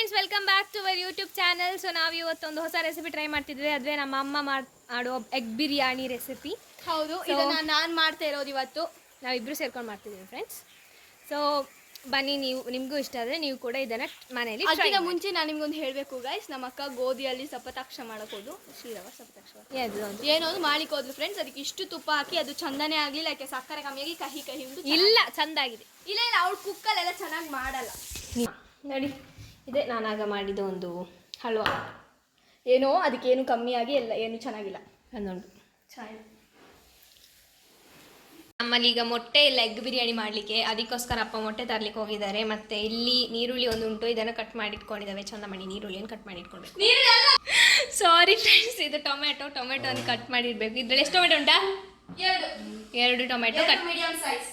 Friends, welcome back to our YouTube channel. So ನಾವು ಇವತ್ತೊಂದು ಹೊಸ ರೆಸಿಪಿ ಟ್ರೈ ಮಾಡ್ತಿದ್ವಿ. ಅದುವೇ ನಮ್ಮ ಅಮ್ಮ ಮಾಡೋ ಎಗ್ ಬಿರಿಯಾನಿ ರೆಸಿಪಿ. ಹೌದು, ಇದನ್ನು ನಾನು ಮಾಡ್ತಾ ಇರೋದು ಇವತ್ತು. ನಾವಿಬ್ಬರು ಸೇರ್ಕೊಂಡು ಮಾಡ್ತಿದ್ದೀವಿ ಫ್ರೆಂಡ್ಸ್. ಸೊ ಬನ್ನಿ, ನಿಮಗೂ ಇಷ್ಟ ಆದರೆ ನೀವು ಕೂಡ ಇದನ್ನು ಮನೆಯಲ್ಲಿ ಟ್ರೈ ಅದಕ್ಕಿಂತ ಮುಂಚೆ ನಾನು ನಿಮ್ಗೊಂದು ಹೇಳಬೇಕು ಗೈಸ್. ನಮ್ಮ ಅಕ್ಕ ಗೋಧಿಯಲ್ಲಿ ಸಪತಾಕ್ಷ ಮಾಡೋಕೆ ಹೋದು, ಶ್ರೀರವ ಸಪತಾಕ್ಷ ಏನೋ ಒಂದು ಮಾಡ್ಲಿಕ್ಕೆ ಹೋದ್ರು ಫ್ರೆಂಡ್ಸ್. ಅದಕ್ಕೆ ಇಷ್ಟು ತುಪ್ಪ ಹಾಕಿ ಅದು ಚಂದನೇ ಆಗಲಿಲ್ಲ, ಯಾಕೆ ಸಕ್ಕರೆ ಕಮ್ಮಿಯಾಗಿ ಕಹಿ ಕಹಿ ಉಂಟು. ಇಲ್ಲ, ಚಂದಾಗಿದೆ. ಇಲ್ಲ ಇಲ್ಲ, ಅವಳು ಕುಕ್ಕಲ್ಲೆಲ್ಲ ಚೆನ್ನಾಗಿ ಮಾಡಲ್ಲ ನೋಡಿ. ಇದೇ ನಾನಾಗ ಮಾಡಿದ ಒಂದು ಹಲ್ವಾ. ಏನೋ ಅದಕ್ಕೇನು ಕಮ್ಮಿಯಾಗಿ ಎಲ್ಲ ಏನು ಚೆನ್ನಾಗಿಲ್ಲ ಅನ್ನೊಂದು ಚೆನ್ನಾಗಿ. ನಮ್ಮಲ್ಲಿ ಈಗ ಮೊಟ್ಟೆ ಇಲ್ಲ ಎಗ್ ಬಿರಿಯಾನಿ ಮಾಡಲಿಕ್ಕೆ, ಅದಕ್ಕೋಸ್ಕರ ಅಪ್ಪ ಮೊಟ್ಟೆ ತರಲಿಕ್ಕೆ ಹೋಗಿದ್ದಾರೆ. ಮತ್ತು ಇಲ್ಲಿ ನೀರುಳ್ಳಿ ಒಂದು ಉಂಟು, ಇದನ್ನು ಕಟ್ ಮಾಡಿ ಇಟ್ಕೊಂಡಿದ್ದಾವೆ. ಚಂದ ಮಾಡಿ ನೀರುಳ್ಳಿಯನ್ನು ಕಟ್ ಮಾಡಿ ಇಟ್ಕೊಳ್ಬೇಕು. ಸಾರಿ ಫ್ರೆಂಡ್ಸ್, ಇದು ಟೊಮೆಟೊವನ್ನು ಕಟ್ ಮಾಡಿಡಬೇಕು. ಇದರಲ್ಲಿ ಎಷ್ಟು ಟೊಮೆಟೊ ಉಂಟಾ? ಎರಡು ಟೊಮೆಟೊ ಕಟ್, ಮೀಡಿಯಂ ಸೈಜ್.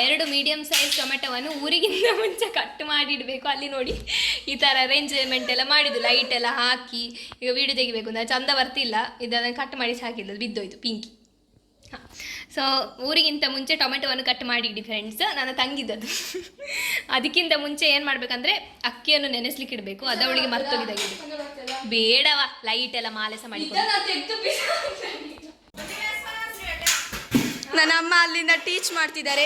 ಎರಡು ಮೀಡಿಯಂ ಸೈಜ್ ಟೊಮೆಟೊವನ್ನು ಊರಿಗಿಂತ ಮುಂಚೆ ಕಟ್ ಮಾಡಿಡಬೇಕು. ಅಲ್ಲಿ ನೋಡಿ, ಈ ಥರ ಅರೇಂಜ್ಮೆಂಟ್ ಎಲ್ಲ ಮಾಡಿದ್ದು, ಲೈಟ್ ಎಲ್ಲ ಹಾಕಿ. ಈಗ ವೀಡಿಯೋ ತೆಗಿಬೇಕು ಅಂದರೆ ಚಂದ ಬರ್ತಿಲ್ಲ, ಇದನ್ನು ಕಟ್ ಮಾಡಿ ಹಾಕಿದ್ದು ಬಿದ್ದೋಯ್ತು ಪಿಂಕಿ. ಹಾಂ, ಸೊ ಊರಿಗಿಂತ ಮುಂಚೆ ಟೊಮೆಟೊವನ್ನು ಕಟ್ ಮಾಡಿಡಿ ಫ್ರೆಂಡ್ಸ್. ನನ್ನ ತಂಗಿದ್ದದು. ಅದಕ್ಕಿಂತ ಮುಂಚೆ ಏನು ಮಾಡಬೇಕಂದ್ರೆ ಅಕ್ಕಿಯನ್ನು ನೆನೆಸ್ಲಿಕ್ಕೆ ಇಡಬೇಕು. ಅದವಳಿಗೆ ಮರ್ತೋಗಿದ್ದಾಗಿದೆ. ಬೇಡವಾ, ಲೈಟ್ ಎಲ್ಲ ಮಾಲೆಸ ಮಾಡಿ. ನನ್ನ ಅಮ್ಮ ಅಲ್ಲಿಂದ ಟೀಚ್ ಮಾಡ್ತಿದ್ದಾರೆ.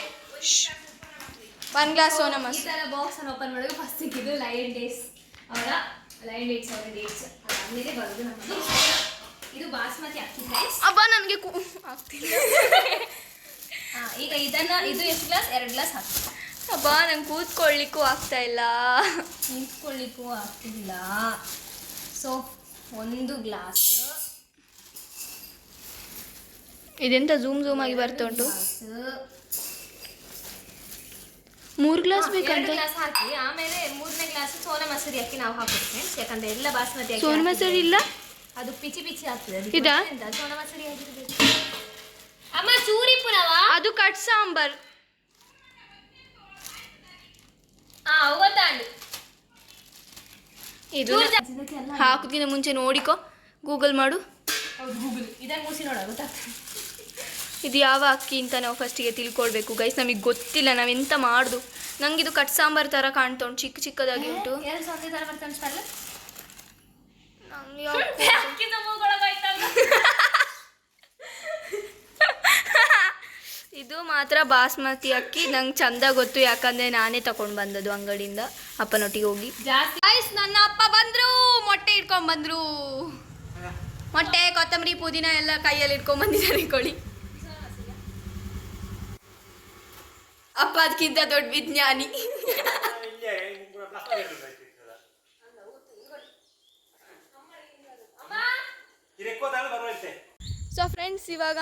1 ಗ್ಲಾಸ್ ಸೋನಾ ಮಸೂರಿ. ಈ ಥರ ಬಾಕ್ಸನ್ನು ಓಪನ್ ಮಾಡೋದು ಫಸ್ಟ್ ಸಿಕ್ಕಿದ್ದು ಲಯನ್ ಡೇಟ್ಸ್ ಅವರ ಡೇಟ್ಸ್ ಅದಾದಮೇಲೆ ಬರೋದು ನಮ್ಮದು. ಇದು ಬಾಸ್ಮತಿ ಅಕ್ಕಿ ಫ್ರೆಂಡ್ಸ್. ಅಬ್ಬಾ ನನಗೆ ಆಗ್ತಿಲ್ಲ. ಈಗ ಇದು ಎಷ್ಟು ಗ್ಲಾಸ್? 2 ಗ್ಲಾಸ್ ಹಾಕಿ. ಅಬ್ಬಾ ನಂಗೆ ಕೂತ್ಕೊಳ್ಳಿಕ್ಕೂ ಆಗ್ತಾ ಇಲ್ಲ, ನಿಂತ್ಕೊಳ್ಳಿಕ್ಕೂ ಆಗ್ತಿಲ್ಲ. So 1 glass. ಇದೆಂತ ಝೂಮ್ ಆಗಿ ಬರ್ತಾ ಉಂಟು. 3 ಗ್ಲಾಸ್ ಬೇಕಂತ. 2 ಗ್ಲಾಸ್ ಹಾಕಿ ಆಮೇಲೆ 3ನೇ ಗ್ಲಾಸ್ ಸೋನಾ ಮಸೂರಿ ಅಕ್ಕಿ ನಾವು ಹಾಕೋದು ಫ್ರೆಂಡ್ಸ್. ಯಾಕಂದ್ರೆ ಎಲ್ಲ ಬಾಸ್ಮತಿ ಅಕ್ಕಿ ಸೋನಾ ಮಸೂರಿ ಇಲ್ಲ, ಅದು ಪಿಚಿ ಆಗ್ತದೆ. ಇದಾ ಸೋನಾ ಮಸೂರಿ ಆಗಿರ್ಬೇಕು. ಅಮ್ಮ ಚೂರಿ ಪುನವ ಅದು ಕಟ್ ಸಾಂಬಾರ್. ಗೊತ್ತಾಂಡು. ಇದು ಹಾಕೋದಕ್ಕಿಂತ ಮುಂಚೆ ನೋಡಿಕೋ, ಗೂಗಲ್ ಮಾಡು. ಹೌದು, ಗೂಗಲ್ ಇದನ್ನು ಮೂಸಿ ನೋಡ ಗೊತ್ತಾಗ್ತದೆ. ಇದು ಯಾವ ಅಕ್ಕಿ ಅಂತ ನಾವು ಫಸ್ಟಿಗೆ ತಿಳ್ಕೊಳ್ಬೇಕು ಗೈಸ್. ನಮಗೆ ಗೊತ್ತಿಲ್ಲ ನಾವೆಂತ ಮಾಡುದು. ನಂಗೆ ಇದು ಕಟ್ ಸಾಂಬಾರ್ ಥರ ಕಾಣ್ತಾ ಉಂಟು, ಚಿಕ್ಕದಾಗಿ ಉಂಟು. ಇದು ಮಾತ್ರ ಬಾಸ್ಮತಿ ಅಕ್ಕಿ. ನಂಗೆ ಚಂದ ಗೊತ್ತು, ಯಾಕಂದರೆ ನಾನೇ ತಗೊಂಡು ಬಂದದ್ದು ಅಂಗಡಿಯಿಂದ ಅಪ್ಪನೊಟ್ಟಿಗೆ ಹೋಗಿ. ಗೈಸ್, ನನ್ನ ಅಪ್ಪ ಬಂದರು, ಮೊಟ್ಟೆ ಇಟ್ಕೊಂಡು ಬಂದರು. ಮೊಟ್ಟೆ, ಕೊತ್ತಂಬರಿ, ಪುದೀನ ಎಲ್ಲ ಕೈಯಲ್ಲಿ ಇಟ್ಕೊಂಡು ಬಂದಿದ್ದಾರೆ ಕೋಳಿ. ಅಪ್ಪ ಅದಕ್ಕಿಂತ ದೊಡ್ಡ ವಿಜ್ಞಾನಿ. ಸೊ ಫ್ರೆಂಡ್ಸ್, ಇವಾಗ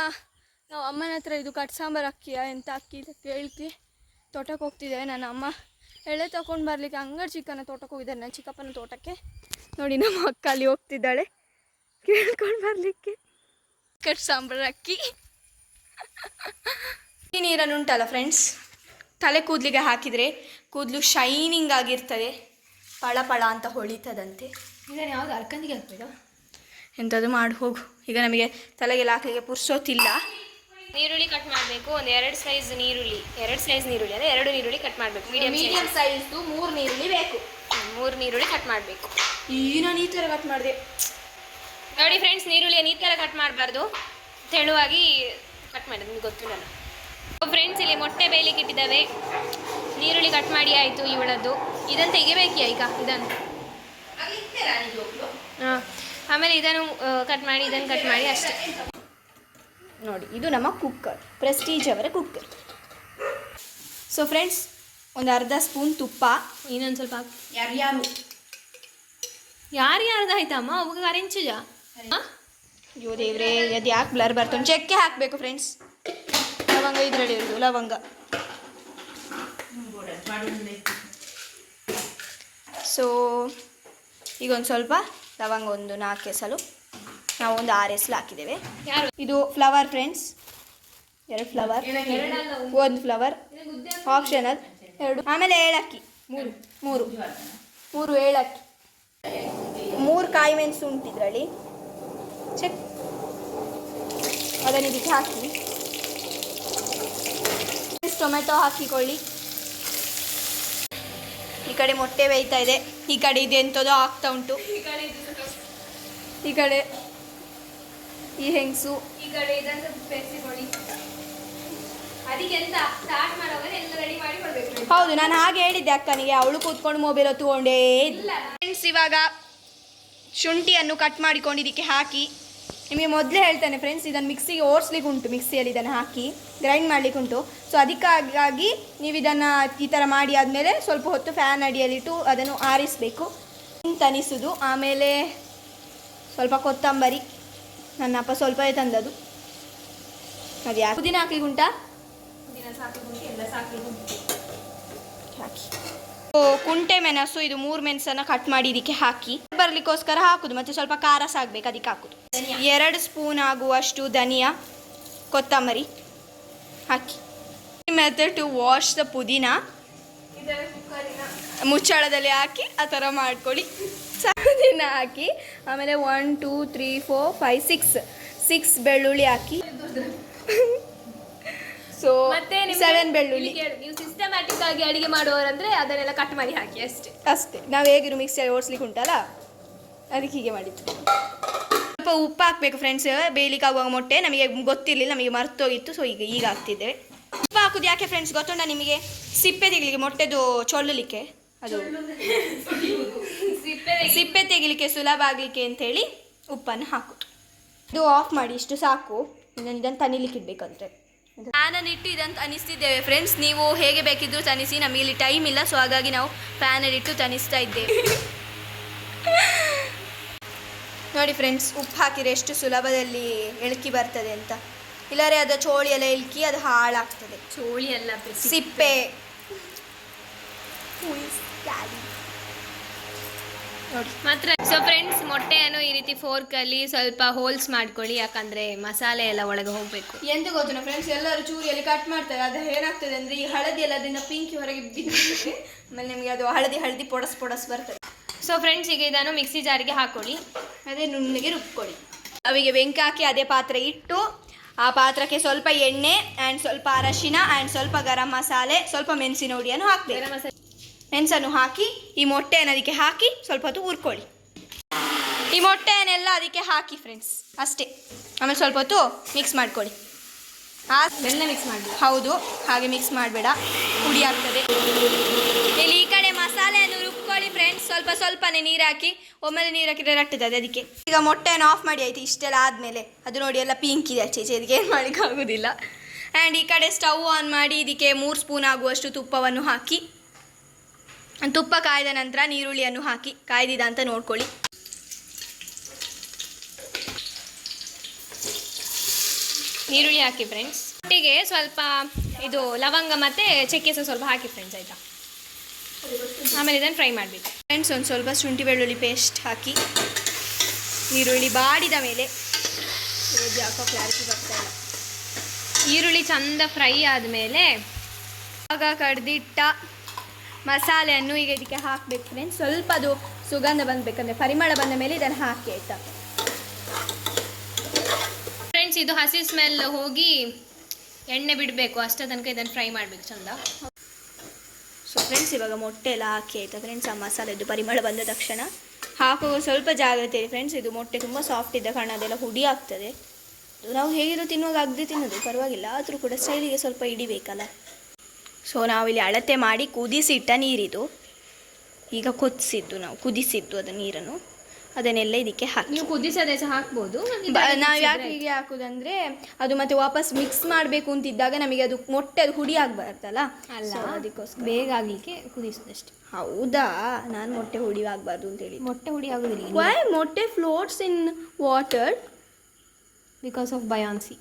ನಾವು ಅಮ್ಮನ ಹತ್ರ ಇದು ಕಟ್ ಸಾಂಬಾರು ಅಕ್ಕಿಯ ಎಂತ ಅಕ್ಕಿ ಅಂತ ಕೇಳ್ತಿ ತೋಟಕ್ಕೆ ಹೋಗ್ತಿದ್ದೇವೆ. ನನ್ನ ಅಮ್ಮ ಎಳೆ ತಗೊಂಡು ಬರಲಿಕ್ಕೆ ಅಂಗಡಿ ಚಿಕ್ಕನ ತೋಟಕ್ಕೆ ಹೋಗಿದ್ದಾರೆ, ನನ್ನ ಚಿಕ್ಕಪ್ಪನ ತೋಟಕ್ಕೆ. ನೋಡಿ, ನಮ್ಮ ಅಕ್ಕ ಅಲ್ಲಿ ಹೋಗ್ತಿದ್ದಾಳೆ ಕೇಳ್ಕೊಂಡು ಬರಲಿಕ್ಕೆ. ಕಟ್ ಸಾಂಬಾರು ಅಕ್ಕಿ. ಈ ನೀರನ್ನು ಉಂಟಲ್ಲ ಫ್ರೆಂಡ್ಸ್, ತಲೆ ಕೂದಲಿಗೆ ಹಾಕಿದರೆ ಕೂದಲು ಶೈನಿಂಗ್ ಆಗಿರ್ತದೆ, ಪಳ ಪಳ ಅಂತ ಹೊಳಿತದಂತೆ. ಇದನ್ನು ಯಾವುದು ಅರ್ಕಂದಿಗೆ ಹಾಕ್ಬೇಕು? ಎಂಥದ್ದು ಮಾಡಿ ಹೋಗು. ಈಗ ನಮಗೆ ತಲೆಗೆಲ್ಲ ಹಾಕಲಿಕ್ಕೆ ಪುರ್ಸೋತಿಲ್ಲ. ನೀರುಳ್ಳಿ ಕಟ್ ಮಾಡಬೇಕು. ಒಂದು 2 ಸ್ಲೈಸ್ ನೀರುಳ್ಳಿ ಅಂದರೆ 2 ನೀರುಳ್ಳಿ ಕಟ್ ಮಾಡಬೇಕು. ಮೀಡಿಯಂ ಸೈಜ್ದು 3 ನೀರುಳ್ಳಿ ಬೇಕು. 3 ನೀರುಳ್ಳಿ ಕಟ್ ಮಾಡಬೇಕು. ನಾನು ಈ ಥರ ಕಟ್ ಮಾಡಿದೆ ನೋಡಿ ಫ್ರೆಂಡ್ಸ್, ನೀರುಳ್ಳಿಯನ್ನು ಈ ಥರ ಕಟ್ ಮಾಡಬಾರ್ದು, ತೆಳುವಾಗಿ ಕಟ್ ಮಾಡೋದು. ನಿಮ್ಗೆ ಗೊತ್ತಿಲ್ಲ ಫ್ರೆಂಡ್ಸ್. ಇಲ್ಲಿ ಮೊಟ್ಟೆ ಬೇಯಲಿಕ್ಕೆ ಇಟ್ಟಿದ್ದಾವೆ. ನೀರುಳ್ಳಿ ಕಟ್ ಮಾಡಿ ಆಯಿತು ಇವಳದ್ದು. ಇದನ್ನು ತೆಗಿಬೇಕಿಯಾ ಈಗ ಇದನ್ನು? ಹಾಂ, ಆಮೇಲೆ ಇದನ್ನು ಕಟ್ ಮಾಡಿ ಅಷ್ಟೇ. ನೋಡಿ, ಇದು ನಮ್ಮ ಕುಕ್ಕರ್, ಪ್ರೆಸ್ಟೀಜ್ ಅವರ ಕುಕ್ಕರ್. ಸೊ ಫ್ರೆಂಡ್ಸ್, ಒಂದು ಅರ್ಧ ಸ್ಪೂನ್ ತುಪ್ಪ. ಇನ್ನೊಂದು ಸ್ವಲ್ಪ ಯಾರು ಆಯ್ತಮ್ಮ ಅವಾಗ ಅರೆಂಚುಜ. ಅಯ್ಯೋ ದೇವ್ರೆ, ಅದು ಯಾಕೆ ಬ್ಲರ್ ಬರ್ತದೆ? ಚಕ್ಕೆ ಹಾಕಬೇಕು ಫ್ರೆಂಡ್ಸ್. ಲವಂಗ ಇದರಲ್ಲಿ ಇರೋದು, ಲವಂಗ. ಸೊ ಈಗ ಒಂದು ಸ್ವಲ್ಪ ಲವಂಗ, ಒಂದು 4 ಎಸಲು, ನಾವು ಒಂದು 6 ಎಸಲು ಹಾಕಿದ್ದೇವೆ. ಇದು flower friends, 2 flower, 1 flower optional, 2. ಆಮೇಲೆ ಏಲಕ್ಕಿ 3 ಏಲಕ್ಕಿ, 3 ಕಾಯಿ ಮೆಣಸು ಉಂಟು ಇದರಲ್ಲಿ. ಚೆಕ್, ಅದನ್ನು ಇದಕ್ಕೆ ಹಾಕಿ. ಟೊಮೆಟೊ ಹಾಕಿಕೊಳ್ಳಿ. ಕಡೆ ಮೊಟ್ಟೆ ಬೇಯ್ತಾ ಇದೆ, ಈ ಕಡೆ ಇದೆಂಥದೋ ಆಗ್ತಾ ಉಂಟು, ಈ ಕಡೆ ಈ ಹೆಂಗಸು, ಈ ಕಡೆ ಇದನ್ನು ಬೆರೆಸಿಕೊಳ್ಳಿ. ಅದಕ್ಕೆ ಎಂತ ಸ್ಟಾರ್ಟ್ ಮಾಡೋವಾಗ ಎಲ್ಲ ರೆಡಿ ಮಾಡಿ ಕೊಡ್ಬೇಕು. ಹೌದು, ನಾನು ಹಾಗೆ ಹೇಳಿದ್ದೆ ಅಕ್ಕನಿಗೆ, ಅವಳು ಕೂತ್ಕೊಂಡು ಮೊಬೈಲ್ ಹೊತ್ಕೊಂಡೇ ಇಲ್ಲ. ಫ್ರೆಂಡ್ಸ್, ಇವಾಗ ಶುಂಠಿಯನ್ನು ಕಟ್ ಮಾಡಿಕೊಂಡು ಇದಕ್ಕೆ ಹಾಕಿ, ನಿಮಗೆ ಮೊದಲೇ ಹೇಳ್ತೇನೆ ಫ್ರೆಂಡ್ಸ್, ಇದನ್ನು ಮಿಕ್ಸಿಗೆ ಓಡಿಸ್ಲಿಕ್ಕೆ ಉಂಟು, ಮಿಕ್ಸಿಯಲ್ಲಿ ಇದನ್ನು ಹಾಕಿ ಗ್ರೈಂಡ್ ಮಾಡಲಿಕ್ಕೆ ಉಂಟು. ಸೊ ಅದಕ್ಕಾಗಿ ನೀವು ಇದನ್ನು ಈ ಥರ ಮಾಡಿ ಆದಮೇಲೆ ಸ್ವಲ್ಪ ಹೊತ್ತು ಫ್ಯಾನ್ ಅಡಿಯಲ್ಲಿಟ್ಟು ಅದನ್ನು ಆರಿಸಬೇಕು, ತನಿಸೋದು. ಆಮೇಲೆ ಸ್ವಲ್ಪ ಕೊತ್ತಂಬರಿ, ನನ್ನ ಅಪ್ಪ ಸ್ವಲ್ಪವೇ ತಂದದ್ದು, ಅದು ಯಾಕೆ ಪುದೀನ ಹಾಕ್ಲಿಕ್ಕೆ ಉಂಟಾ, ಎಲ್ಲ ಸಾಕಿ ಹಾಕಿ. ಕುಂಟೆ ಮೆಣಸು, ಇದು 3 ಮೆಣಸನ್ನು ಕಟ್ ಮಾಡಿ ಇದಕ್ಕೆ ಹಾಕಿ ಬರಲಿಕ್ಕೋಸ್ಕರ ಹಾಕುದು, ಮತ್ತು ಸ್ವಲ್ಪ ಖಾರ ಸಾಗಬೇಕು ಅದಕ್ಕೆ ಹಾಕುದು. 2 ಸ್ಪೂನ್ ಆಗುವಷ್ಟು ಧನಿಯಾ, ಕೊತ್ತಂಬರಿ ಹಾಕಿ. ಮೆಥಡ್ ಟು ವಾಶ್ ದ ಪುದೀನ, ಮುಚ್ಚಳದಲ್ಲಿ ಹಾಕಿ ಆ ಥರ ಮಾಡ್ಕೊಳ್ಳಿ. ಪುದೀನ ಹಾಕಿ ಆಮೇಲೆ 1 2 3 4 5 6 ಬೆಳ್ಳುಳ್ಳಿ ಹಾಕಿ. ಸೊ ಮತ್ತೆ 7 ಬೆಳ್ಳುಳ್ಳಿ. ನೀವು ಸಿಸ್ಟಮ್ಯಾಟಿಕ್ ಆಗಿ ಅಡಿಗೆ ಮಾಡುವವರಂದ್ರೆ ಅದನ್ನೆಲ್ಲ ಕಟ್ ಮಾಡಿ ಹಾಕಿ ಅಷ್ಟೇ. ನಾವು ಹೇಗಿರು ಮಿಕ್ಸಿಯಲ್ಲಿ ಓಡಿಸ್ಲಿಕ್ಕೆ ಉಂಟಲ್ಲ, ಅದಕ್ಕೆ ಹೀಗೆ ಮಾಡಿದ್ದು. ಸ್ವಲ್ಪ ಉಪ್ಪು ಹಾಕಬೇಕು ಫ್ರೆಂಡ್ಸ್, ಬೇಯಲಿಕ್ಕೆ ಆಗುವಾಗ ಮೊಟ್ಟೆ ನಮಗೆ ಗೊತ್ತಿರಲಿಲ್ಲ, ನಮಗೆ ಮರ್ತೋಗಿತ್ತು. ಸೊ ಈಗ ಹಾಕ್ತಿದ್ದೇವೆ. ಉಪ್ಪು ಹಾಕೋದು ಯಾಕೆ ಫ್ರೆಂಡ್ಸ್ ಗೊತ್ತುಂಟ ನಿಮಗೆ? ಸಿಪ್ಪೆ ತೆಗಿಲಿಕ್ಕೆ, ಮೊಟ್ಟೆದು ಚೊಳ್ಳಲಿಕ್ಕೆ, ಅದು ಸಿಪ್ಪೆ ತೆಗಿಲಿಕ್ಕೆ ಸುಲಭ ಆಗಲಿಕ್ಕೆ ಅಂತೇಳಿ ಉಪ್ಪನ್ನು ಹಾಕೋದು. ಇದು ಆಫ್ ಮಾಡಿ, ಇಷ್ಟು ಸಾಕು. ಇದನ್ನು ತನಿಲಿಕ್ಕೆ ಇಡಬೇಕಂತೆ. ಫ್ಯಾನನ್ನು ಇಟ್ಟು ಇದನ್ನು ತನಿಸ್ತಿದ್ದೇವೆ ಫ್ರೆಂಡ್ಸ್. ನೀವು ಹೇಗೆ ಬೇಕಿದ್ದರೂ ತನಿಸಿ, ನಮಗೆ ಇಲ್ಲಿ ಟೈಮ್ ಇಲ್ಲ, ಸೊ ಹಾಗಾಗಿ ನಾವು ಫ್ಯಾನಲ್ಲಿ ಇಟ್ಟು ತನಿಸ್ತಾ ಇದ್ದೇವೆ. ನೋಡಿ ಫ್ರೆಂಡ್ಸ್, ಉಪ್ಪು ಹಾಕಿದರೆ ಎಷ್ಟು ಸುಲಭದಲ್ಲಿ ಎಳ್ಕಿ ಬರ್ತದೆ ಅಂತ. ಇಲ್ಲರೆ ಅದು ಚೋಳಿ ಎಲ್ಲ ಎಳ್ಕಿ ಅದು ಹಾಳಾಗ್ತದೆ. ಚೋಳಿ ಎಲ್ಲ ಸಿಪ್ಪೆ ನೋಡಿ ಮಾತ್ರ. ಸೊ ಫ್ರೆಂಡ್ಸ್, ಮೊಟ್ಟೆಯನ್ನು ಈ ರೀತಿ ಫೋರ್ಕಲ್ಲಿ ಸ್ವಲ್ಪ ಹೋಲ್ಸ್ ಮಾಡ್ಕೊಳ್ಳಿ, ಯಾಕಂದ್ರೆ ಮಸಾಲೆ ಎಲ್ಲ ಒಳಗೆ ಹೋಗಬೇಕು. ಎಂತ ಗೊತ್ತಿನ ಫ್ರೆಂಡ್ಸ್, ಎಲ್ಲರೂ ಚೂರಿಯಲ್ಲಿ ಕಟ್ ಮಾಡ್ತಾರೆ. ಅದು ಏನಾಗ್ತದೆ ಅಂದರೆ ಈ ಹಳದಿ ಎಲ್ಲ ಅದರಿಂದ ಪಿಂಕಿ ಹೊರಗೆ ಬಿದ್ದಿರ್ತದೆ, ಆಮೇಲೆ ನಿಮಗೆ ಅದು ಹಳದಿ ಪೊಡಸ್ ಬರ್ತದೆ. ಸೊ ಫ್ರೆಂಡ್ಸ್, ಈಗ ಇದನ್ನು ಮಿಕ್ಸಿ ಜಾರಿಗೆ ಹಾಕೊಳ್ಳಿ, ಅದೇ ನುಣ್ಣಗೆ ರುಬ್ಕೊಳ್ಳಿ. ಅವಿಗೆ ಬೆಂಕಿ ಹಾಕಿ ಅದೇ ಪಾತ್ರೆ ಇಟ್ಟು, ಆ ಪಾತ್ರಕ್ಕೆ ಸ್ವಲ್ಪ ಎಣ್ಣೆ ಆ್ಯಂಡ್ ಸ್ವಲ್ಪ ಅರಶಿನ ಆ್ಯಂಡ್ ಸ್ವಲ್ಪ ಗರಂ ಮಸಾಲೆ, ಸ್ವಲ್ಪ ಮೆಣಸಿನ ಹುಡಿಯನ್ನು ಹಾಕಬೇಕು. ಮೆಣಸನ್ನು ಹಾಕಿ ಈ ಮೊಟ್ಟೆಯನ್ನು ಅದಕ್ಕೆ ಹಾಕಿ ಸ್ವಲ್ಪ ಹೊತ್ತು ಹುರ್ಕೊಳ್ಳಿ. ಈ ಮೊಟ್ಟೆಯನ್ನೆಲ್ಲ ಅದಕ್ಕೆ ಹಾಕಿ ಫ್ರೆಂಡ್ಸ್, ಅಷ್ಟೇ. ಆಮೇಲೆ ಸ್ವಲ್ಪ ಹೊತ್ತು ಮಿಕ್ಸ್ ಮಾಡ್ಕೊಳ್ಳಿ. ಎಲ್ಲ ಮಿಕ್ಸ್ ಮಾಡಿ. ಹೌದು, ಹಾಗೆ ಮಿಕ್ಸ್ ಮಾಡಬೇಡ, ಹುಡಿ ಆಗ್ತದೆ. ಇಲ್ಲಿ ಈ ಕಡೆ ಮಸಾಲೆಯನ್ನು ರುಬ್ಕೊಳ್ಳಿ ಫ್ರೆಂಡ್ಸ್. ಸ್ವಲ್ಪನೇ ನೀರು ಹಾಕಿ, ಒಮ್ಮೆಲೆ ನೀರು ಹಾಕಿದ್ರೆ ರಟ್ಟುತ್ತದೆ ಅದಕ್ಕೆ. ಈಗ ಮೊಟ್ಟೆಯನ್ನು ಆಫ್ ಮಾಡಿ ಆಯಿತು. ಇಷ್ಟೆಲ್ಲ ಆದಮೇಲೆ ಅದು ನೋಡಿ ಎಲ್ಲ ಪಿಂಕ್ ಇದೆ ಆಚೆ ಈಚೆ, ಇದಕ್ಕೆ ಏನು ಮಾಡಲಿಕ್ಕೆ ಆಗೋದಿಲ್ಲ. ಆ್ಯಂಡ್ ಈ ಕಡೆ ಸ್ಟವ್ ಆನ್ ಮಾಡಿ ಇದಕ್ಕೆ 3 ಸ್ಪೂನ್ ಆಗುವಷ್ಟು ತುಪ್ಪವನ್ನು ಹಾಕಿ, ತುಪ್ಪ ಕಾಯ್ದ ನಂತರ ನೀರುಳ್ಳಿಯನ್ನು ಹಾಕಿ, ಕಾಯ್ದಿದ ಅಂತ ನೋಡ್ಕೊಳ್ಳಿ. ನೀರುಳ್ಳಿ ಹಾಕಿ ಫ್ರೆಂಡ್ಸ್. ಒಟ್ಟಿಗೆ ಸ್ವಲ್ಪ ಇದು ಲವಂಗ ಮತ್ತು ಚಕ್ಕೆ ಸ್ವಲ್ಪ ಹಾಕಿ ಫ್ರೆಂಡ್ಸ್, ಆಯಿತಾ? ಆಮೇಲೆ ಇದನ್ನು ಫ್ರೈ ಮಾಡಬೇಕು ಫ್ರೆಂಡ್ಸ್. ಒಂದು ಸ್ವಲ್ಪ ಶುಂಠಿ ಬೆಳ್ಳುಳ್ಳಿ ಪೇಸ್ಟ್ ಹಾಕಿ, ಈರುಳ್ಳಿ ಬಾಡಿದ ಮೇಲೆ, ಯಾಕೋ ಕ್ಲಾರಿಟಿ ಬರ್ತಾ ಇಲ್ಲ, ಈರುಳ್ಳಿ ಚಂದ ಫ್ರೈ ಆದಮೇಲೆ ಆಗ ಕಡ್ದಿಟ್ಟ ಮಸಾಲೆಯನ್ನು ಈಗ ಇದಕ್ಕೆ ಹಾಕಬೇಕು ಫ್ರೆಂಡ್ಸ್. ಸ್ವಲ್ಪ ಅದು ಸುಗಂಧ ಬಂದಬೇಕಂದ್ರೆ, ಪರಿಮಳ ಬಂದ ಮೇಲೆ ಇದನ್ನು ಹಾಕಿ, ಆಯಿತಾ ಫ್ರೆಂಡ್ಸ್? ಇದು ಹಸಿ ಸ್ಮೆಲ್ ಹೋಗಿ ಎಣ್ಣೆ ಬಿಡಬೇಕು, ಅಷ್ಟೇ ತನಕ ಇದನ್ನು ಫ್ರೈ ಮಾಡಬೇಕು ಚಂದ. ಸೊ ಫ್ರೆಂಡ್ಸ್, ಇವಾಗ ಮೊಟ್ಟೆ ಎಲ್ಲ ಹಾಕಿ ಆಯಿತಾ ಫ್ರೆಂಡ್ಸ್. ಆ ಮಸಾಲೆದು ಪರಿಮಳ ಬಂದ ತಕ್ಷಣ ಹಾಕುವ ಸ್ವಲ್ಪ ಜಾಗ್ರತೆ ಇರಿ ಫ್ರೆಂಡ್ಸ್. ಇದು ಮೊಟ್ಟೆ ತುಂಬ ಸಾಫ್ಟ್ ಇದ್ದ ಕಾರಣ ಅದೆಲ್ಲ ಹುಡಿ ಆಗ್ತದೆ. ನಾವು ಹೇಗಿರೋ ತಿನ್ನುವಾಗ ಅಗದಿ ತಿನ್ನೋದು ಪರವಾಗಿಲ್ಲ, ಆದರೂ ಕೂಡ ಸ್ಟೈಲಿಗೆ ಸ್ವಲ್ಪ ಹಿಡಿಬೇಕಲ್ಲ. ಸೊ ನಾವಿಲ್ಲಿ ಅಳತೆ ಮಾಡಿ ಕುದಿಸಿಟ್ಟ ನೀರಿದು, ಈಗ ಕುದಿಸಿದ್ದು ಅದು ನೀರನ್ನು, ಅದನ್ನೆಲ್ಲ ಇದಕ್ಕೆ ಹಾಕಿ. ನೀವು ಕುದಿಸೋದೇ ಸಹ ಹಾಕ್ಬೋದು. ನಾವು ಯಾಕೆ ಹೀಗೆ ಹಾಕೋದಂದರೆ ಅದು ಮತ್ತೆ ವಾಪಸ್ ಮಿಕ್ಸ್ ಮಾಡಬೇಕು ಅಂತಿದ್ದಾಗ ನಮಗೆ ಅದು ಮೊಟ್ಟೆ ಅದು ಹುಡಿ ಆಗಬಾರ್ದಲ್ಲ, ಅಲ್ಲ ಅದಕ್ಕೋಸ್ಕರ ಬೇಗ ಆಗಲಿಕ್ಕೆ ಕುದಿಸೋದಷ್ಟೇ. ಹೌದಾ? ನಾನು ಮೊಟ್ಟೆ ಹುಡಿ ಆಗಬಾರ್ದು ಅಂತೇಳಿ. ಮೊಟ್ಟೆ ಹುಡಿ ಆಗೋದಿಲ್ಲ. ವೈ ಮೊಟ್ಟೆ floats in water? Because of buoyancy.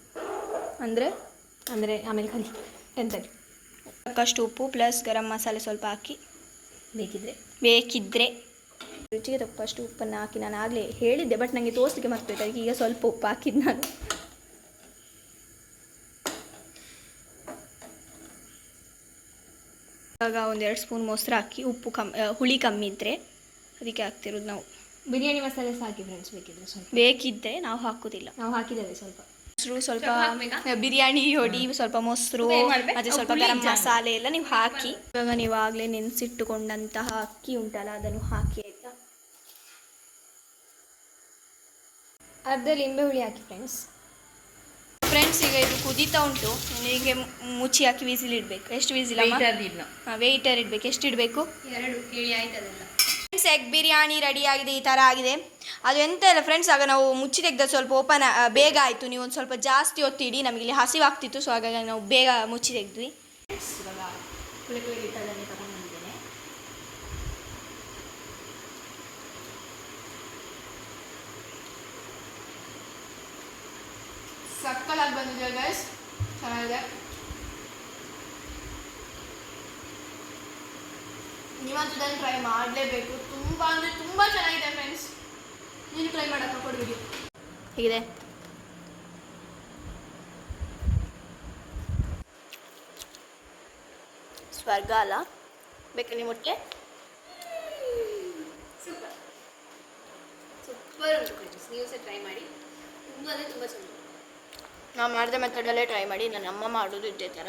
ಅಂದರೆ ಆಮೇಲೆ ಕಲಿ ಎಂತಲ್ಲಿ ಸಾಕಷ್ಟು ಉಪ್ಪು ಪ್ಲಸ್ ಗರಂ ಮಸಾಲೆ ಸ್ವಲ್ಪ ಹಾಕಿ, ಬೇಕಿದ್ದರೆ ರುಚಿಗೆ ತಕ್ಕಷ್ಟು ಉಪ್ಪನ್ನು ಹಾಕಿ. ನಾನು ಆಗಲೇ ಹೇಳಿದ್ದೆ, ಬಟ್ ನನಗೆ ತೋರಿಸಲಿಕ್ಕೆ ಮರ್ತೋಯ್ತು, ಅದಕ್ಕೆ ಈಗ ಸ್ವಲ್ಪ ಉಪ್ಪು ಹಾಕಿದ್ದು ನಾನು. ಇವಾಗ 1-2 ಸ್ಪೂನ್ ಮೊಸರು ಹಾಕಿ, ಉಪ್ಪು ಹುಳಿ ಕಮ್ಮಿ ಇದ್ದರೆ ಅದಕ್ಕೆ ಹಾಕ್ತಿರೋದು ನಾವು. ಬಿರಿಯಾನಿ ಮಸಾಲೆ ಸಹ ಹಾಕಿ ಫ್ರೆಂಡ್ಸ್, ಬೇಕಿದ್ರೆ ಸ್ವಲ್ಪ. ಬೇಕಿದ್ದರೆ ನಾವು ಹಾಕೋದಿಲ್ಲ, ನಾವು ಹಾಕಿದ್ದೇವೆ ಸ್ವಲ್ಪ. ಮೊಸರು ಸ್ವಲ್ಪ ಸ್ವಲ್ಪ ಹಾಕ್ಬೇಕಾ? ಬಿರಿಯಾನಿ ಹೊಡಿ ಸ್ವಲ್ಪ ಮೊಸರು ಏನ್ ಮಾಡ್ಬೇಕು? ಮತ್ತೆ ಸ್ವಲ್ಪ ಹುಳಿ ಗರಂ ಜಾಸ್ತಿ. ಮಸಾಲೆ ಎಲ್ಲ ನೀವು ಹಾಕಿ ಇವಾಗ ನೀವಾಗಲೇ ನೆನೆಸಿಟ್ಟುಕೊಂಡಂತಹ ಅಕ್ಕಿ ಉಂಟಲ್ಲ ಅದನ್ನು ಹಾಕಿ ಆಯಿತಾ. ಅರ್ಧ ಲಿಂಬೆ ಹುಳಿ ಹಾಕಿ ಫ್ರೆಂಡ್ಸ್ ಈಗ ಇದು ಕುದೀತಾ ಉಂಟು. ಹೀಗೆ ಮುಚ್ಚಿ ಹಾಕಿ ವಿಸಿಲ್ ಇಡಬೇಕು. ಎಷ್ಟು ವಿಸಿಲ್ ವೇಟರ್ ಇಡಬೇಕು. ಎಷ್ಟು ಇಡಬೇಕು? 2 ಕೇಳಿ ಆಯ್ತದಲ್ಲ. ಫ್ರೆಂಡ್ಸ್ ಎಗ್ ಬಿರಿಯಾನಿ ರೆಡಿ ಆಗಿದೆ. ಈ ಥರ ಆಗಿದೆ. ಅದು ಎಂತ ಇಲ್ಲ ಫ್ರೆಂಡ್ಸ್, ಆಗ ನಾವು ಮುಚ್ಚಿ ತೆಗ್ದ ಸ್ವಲ್ಪ ಓಪನ್ ಬೇಗ ಆಯಿತು. ನೀವು ಒಂದು ಸ್ವಲ್ಪ ಜಾಸ್ತಿ ಒತ್ತಿಡಿ, ನಮಗೆ ಇಲ್ಲಿ ಹಸಿವಾಗ್ತಿತ್ತು. ಸೊ ಹಾಗಾಗಿ ನಾವು ಬೇಗ ಮುಚ್ಚಿ ತೆಗೆದ್ವಿ. ಇವಾಗ ಕುಳಿಕುಳಿ ಇಟ್ಟದನ್ನೇ ತಗೊಂಡು ಬಂದಿದ್ದೇನೆ. ಸಕ್ಕಲಾಗಿ ಬಂದಿದೆ ಗೈಸ್, ಚೆನ್ನಾಗಿದೆ. ನೀವಂತೂ ಇದನ್ನು ಟ್ರೈ ಮಾಡಲೇಬೇಕು. ತುಂಬ ಅಂದರೆ ತುಂಬ ಚೆನ್ನಾಗಿದೆ ಫ್ರೆಂಡ್ಸ್. ನೀನು ಟ್ರೈ ಮಾಡೋಕ್ಕೆ ಕೊಡ್ಬಿಡಿ. ಹೀಗಿದೆ. ಸ್ವರ್ಗ ಅಲ್ಲ, ಬೇಕಾ ನಿಮ್ಮ ಒಟ್ಟಿಗೆ? ಸೂಪರ್ ಉಂಟು ಫ್ರೆಂಡ್ಸ್, ನೀವು ಸಹ ಟ್ರೈ ಮಾಡಿ. ತುಂಬ ಅಂದರೆ ತುಂಬ ಚೆನ್ನಾಗಿ. ನಾವು ಮಾಡಿದ ಮೆಥಡಲ್ಲೇ ಟ್ರೈ ಮಾಡಿ. ನನ್ನ ಅಮ್ಮ ಮಾಡೋದು ಇದೇ ಥರ.